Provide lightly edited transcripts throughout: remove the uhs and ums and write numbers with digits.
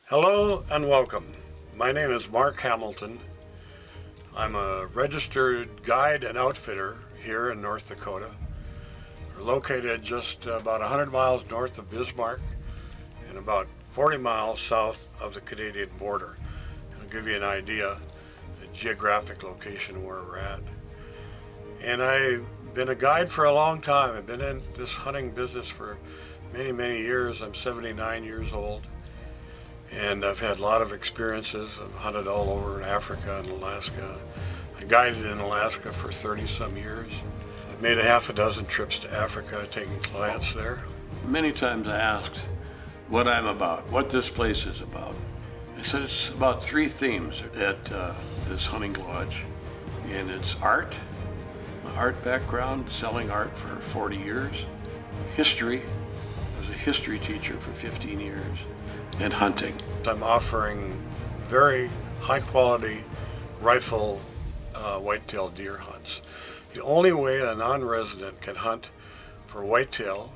Hello and welcome. My name is Mark Hamilton. I'm a registered guide and outfitter here in North Dakota. We're located just about 100 miles north of Bismarck and about 40 miles south of the Canadian border. I'll give you an idea, the geographic location where we're at. And I've been a guide for a long time. I've been in this hunting business for many years. I'm 79 years old. And I've had a lot of experiences. I've hunted all over in Africa and Alaska. I guided in Alaska for 30 some years. I've made a half a dozen trips to Africa taking clients there. Many times I asked what I'm about, what this place is about. I said it's about three themes at this hunting lodge. And it's art, my art background, selling art for 40 years. History, I was a history teacher for 15 years. And hunting. I'm offering very high quality rifle whitetail deer hunts. The only way a non-resident can hunt for whitetail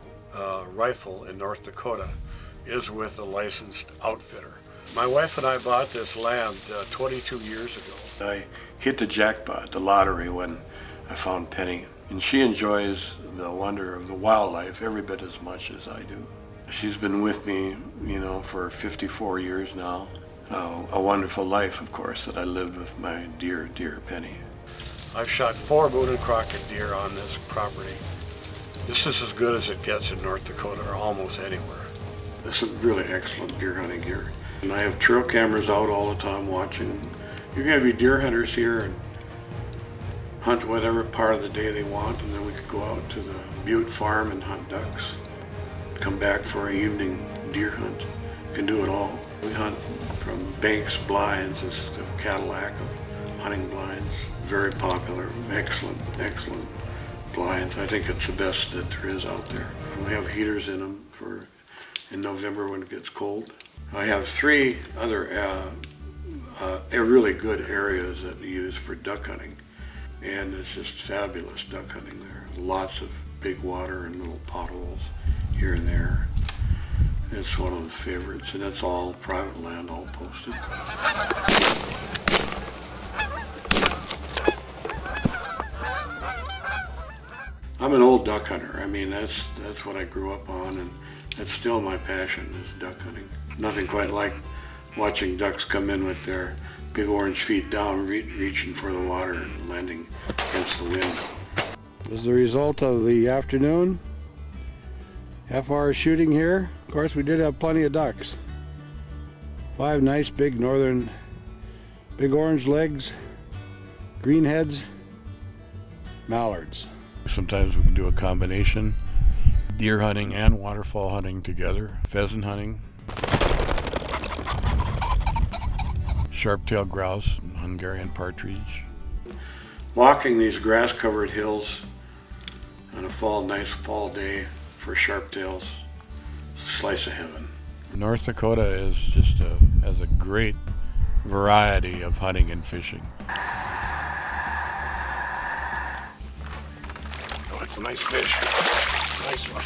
rifle in North Dakota is with a licensed outfitter. My wife and I bought this land 22 years ago. I hit the jackpot, the lottery, when I found Penny. And she enjoys the wonder of the wildlife every bit as much as I do. She's been with me, for 54 years now. A wonderful life, of course, that I lived with my dear Penny. I've shot 4 Boone and Crockett deer on this property. This is as good as it gets in North Dakota or almost anywhere. This is really excellent deer hunting here. And I have trail cameras out all the time watching. You can have your deer hunters here and hunt whatever part of the day they want, and then we could go out to the Butte farm and hunt ducks. Come back for an evening deer hunt. You can do it all. We hunt from Banks blinds. This is the Cadillac of hunting blinds. Very popular, excellent blinds. I think it's the best that there is out there. We have heaters in them in November when it gets cold. I have 3 other really good areas that we use for duck hunting. And it's just fabulous duck hunting there. Lots of big water and little potholes here and there. It's one of the favorites, and it's all private land, all posted. I'm an old duck hunter. I mean, that's what I grew up on, and that's still my passion, is duck hunting. Nothing quite like watching ducks come in with their big orange feet down, reaching for the water and landing against the wind. This is the result of the afternoon. Half-hour shooting here. Of course, we did have plenty of ducks. 5 nice big northern, big orange legs, green heads, mallards. Sometimes we can do a combination, deer hunting and waterfowl hunting together, pheasant hunting, sharp-tailed grouse, and Hungarian partridge. Walking these grass-covered hills on a nice fall day for sharp-tails, it's a slice of heaven. North Dakota is has a great variety of hunting and fishing. Oh, it's a nice fish. Nice one.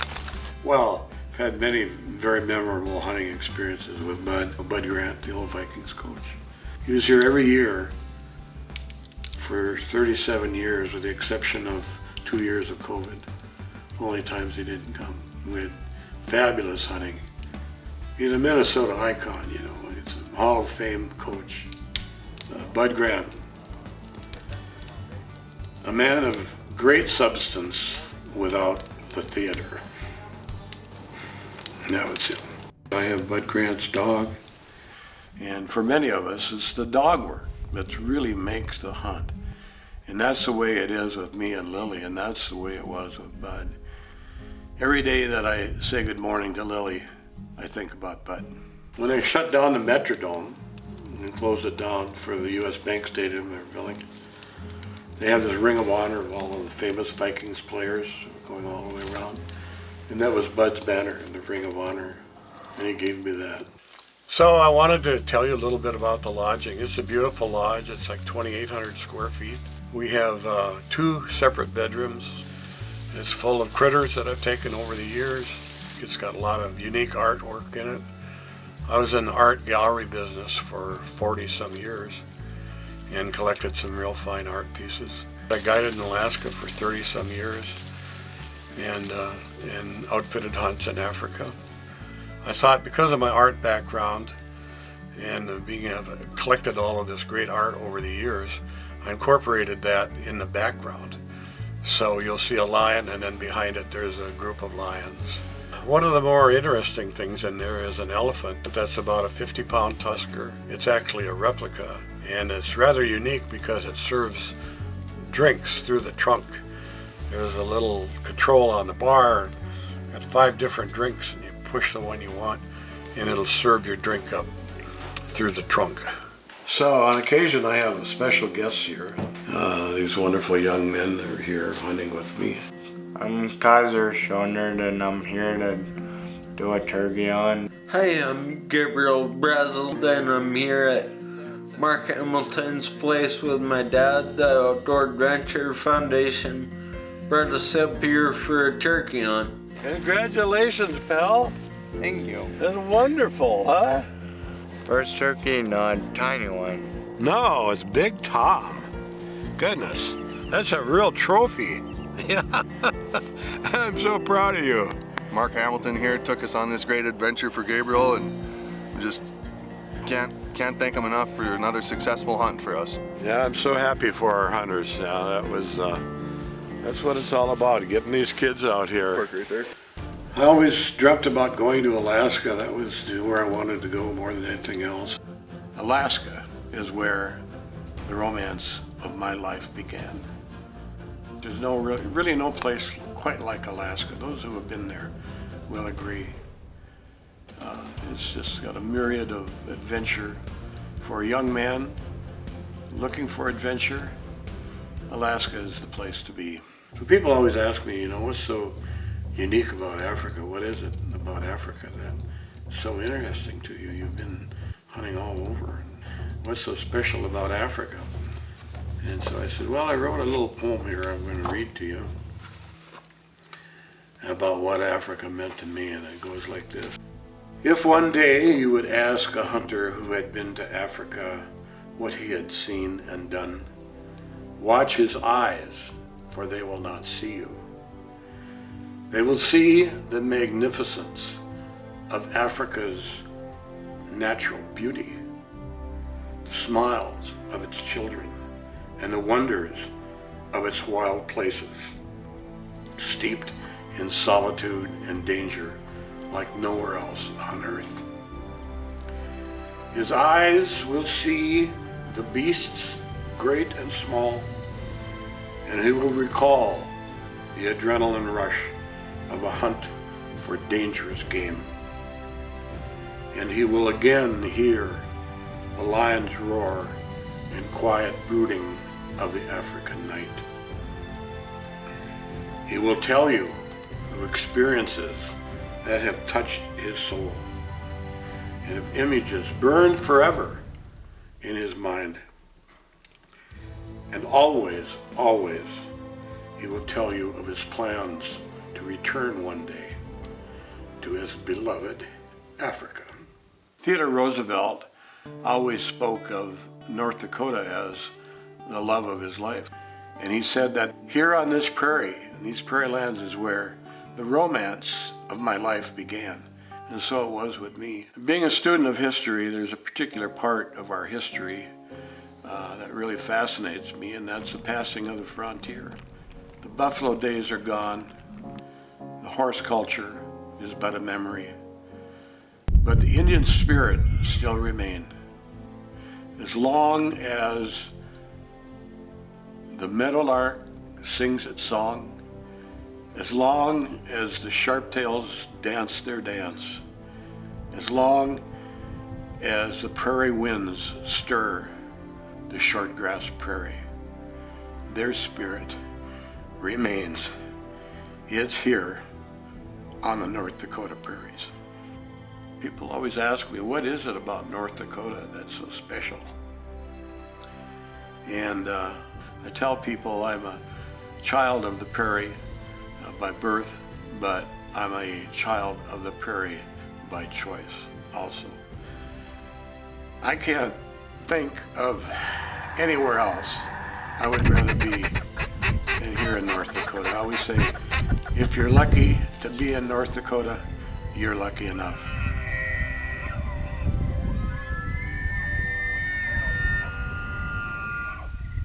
Well, I've had many very memorable hunting experiences with Bud Grant, the old Vikings coach. He was here every year for 37 years, with the exception of 2 years of COVID. Only times he didn't come. We had fabulous hunting. He's a Minnesota icon, He's a Hall of Fame coach. Bud Grant. A man of great substance without the theater. And that was it. I have Bud Grant's dog. And for many of us, it's the dog work that really makes the hunt. And that's the way it is with me and Lily, and that's the way it was with Bud. Every day that I say good morning to Lily, I think about Bud. When they shut down the Metrodome and closed it down for the U.S. Bank Stadium they're building, they have this ring of honor of all of the famous Vikings players going all the way around. And that was Bud's banner in the ring of honor, and he gave me that. So I wanted to tell you a little bit about the lodging. It's a beautiful lodge. It's like 2,800 square feet. We have 2 separate bedrooms. It's full of critters that I've taken over the years. It's got a lot of unique artwork in it. I was in the art gallery business for 40 some years and collected some real fine art pieces. I guided in Alaska for 30 some years and outfitted hunts in Africa. I thought because of my art background and collected all of this great art over the years, I incorporated that in the background. So you'll see a lion and then behind it there's a group of lions. One of the more interesting things in there is an elephant that's about a 50-pound tusker. It's actually a replica, and it's rather unique because it serves drinks through the trunk. There's a little control on the bar, got 5 different drinks, and you push the one you want, and it'll serve your drink up through the trunk. So on occasion I have special guests here. These wonderful young men are here hunting with me. I'm Kaiser Schonert and I'm here to do a turkey hunt. Hi, I'm Gabriel Brazel and I'm here at Mark Hamilton's place with my dad. The Outdoor Adventure Foundation brought us up here for a turkey hunt. Congratulations, pal. Thank you. That's wonderful, huh? First turkey, no, tiny one. No, it's Big Tom. Goodness, that's a real trophy. Yeah, I'm so proud of you. Mark Hamilton here took us on this great adventure for Gabriel, and we just can't thank him enough for another successful hunt for us. Yeah, I'm so happy for our hunters. That's what it's all about, getting these kids out here. Work right there. I always dreamt about going to Alaska. That was where I wanted to go more than anything else. Alaska is where the romance of my life began. There's really no place quite like Alaska. Those who have been there will agree. It's just got a myriad of adventure. For a young man looking for adventure, Alaska is the place to be. So people always ask me, what's so unique about Africa? What is it about Africa that's so interesting to you? You've been hunting all over. What's so special about Africa? And so I said, well, I wrote a little poem here I'm going to read to you about what Africa meant to me, and it goes like this. If one day you would ask a hunter who had been to Africa what he had seen and done, watch his eyes, for they will not see you. They will see the magnificence of Africa's natural beauty, the smiles of its children, and the wonders of its wild places, steeped in solitude and danger like nowhere else on earth. His eyes will see the beasts, great and small, and he will recall the adrenaline rush of a hunt for dangerous game. And he will again hear the lion's roar and quiet brooding of the African night. He will tell you of experiences that have touched his soul and of images burned forever in his mind. And always, always, he will tell you of his plans to return one day to his beloved Africa. Theodore Roosevelt always spoke of North Dakota as the love of his life. And he said that here on this prairie, in these prairie lands, is where the romance of my life began. And so it was with me. Being a student of history, there's a particular part of our history that really fascinates me, and that's the passing of the frontier. The buffalo days are gone. The horse culture is but a memory. But the Indian spirit still remains. As long as the meadowlark sings its song, as long as the sharptails dance their dance, as long as the prairie winds stir the shortgrass prairie, their spirit remains. It's here on the North Dakota prairies. People always ask me, what is it about North Dakota that's so special? And I tell people I'm a child of the prairie by birth, but I'm a child of the prairie by choice also. I can't think of anywhere else I would rather be than here in North Dakota. I always say, if you're lucky to be in North Dakota, you're lucky enough.